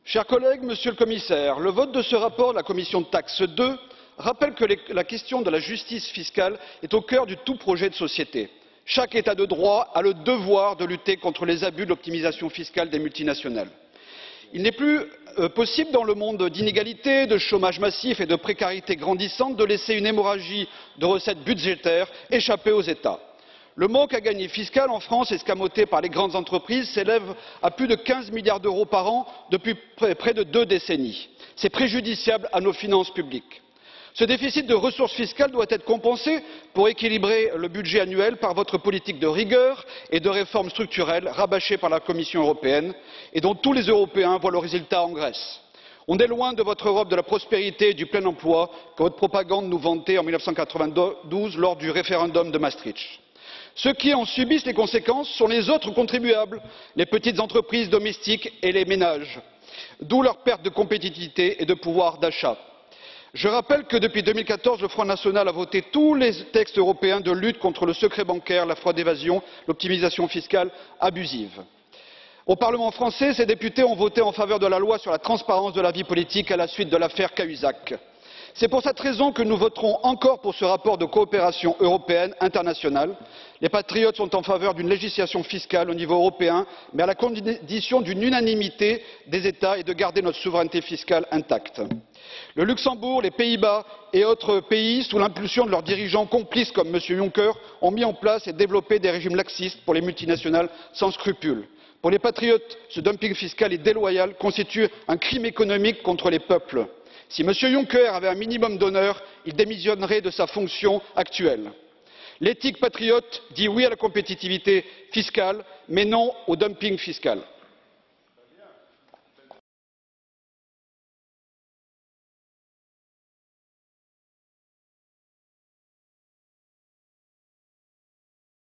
Chers collègues, Monsieur le Commissaire, le vote de ce rapport de la commission TAXE 2 rappelle que la question de la justice fiscale est au cœur de tout projet de société. Chaque État de droit a le devoir de lutter contre les abus de l'optimisation fiscale des multinationales. Il n'est plus possible, dans le monde d'inégalités, de chômage massif et de précarité grandissante, de laisser une hémorragie de recettes budgétaires échapper aux États. Le manque à gagner fiscal en France, escamoté par les grandes entreprises, s'élève à plus de 15 milliards d'euros par an depuis près de 2 décennies. C'est préjudiciable à nos finances publiques. Ce déficit de ressources fiscales doit être compensé pour équilibrer le budget annuel par votre politique de rigueur et de réformes structurelles rabâchée par la Commission européenne et dont tous les Européens voient le résultat en Grèce. On est loin de votre Europe de la prospérité et du plein emploi que votre propagande nous vantait en 1992 lors du référendum de Maastricht. Ceux qui en subissent les conséquences sont les autres contribuables, les petites entreprises domestiques et les ménages, d'où leur perte de compétitivité et de pouvoir d'achat. Je rappelle que depuis 2014, le Front national a voté tous les textes européens de lutte contre le secret bancaire, la fraude évasion, l'optimisation fiscale abusive. Au Parlement français, ces députés ont voté en faveur de la loi sur la transparence de la vie politique à la suite de l'affaire Cahuzac. C'est pour cette raison que nous voterons encore pour ce rapport de coopération européenne internationale. Les patriotes sont en faveur d'une législation fiscale au niveau européen, mais à la condition d'une unanimité des États et de garder notre souveraineté fiscale intacte. Le Luxembourg, les Pays-Bas et autres pays, sous l'impulsion de leurs dirigeants complices comme M. Juncker, ont mis en place et développé des régimes laxistes pour les multinationales sans scrupules. Pour les patriotes, ce dumping fiscal et déloyal constitue un crime économique contre les peuples. Si M. Juncker avait un minimum d'honneur, il démissionnerait de sa fonction actuelle. L'éthique patriote dit oui à la compétitivité fiscale, mais non au dumping fiscal.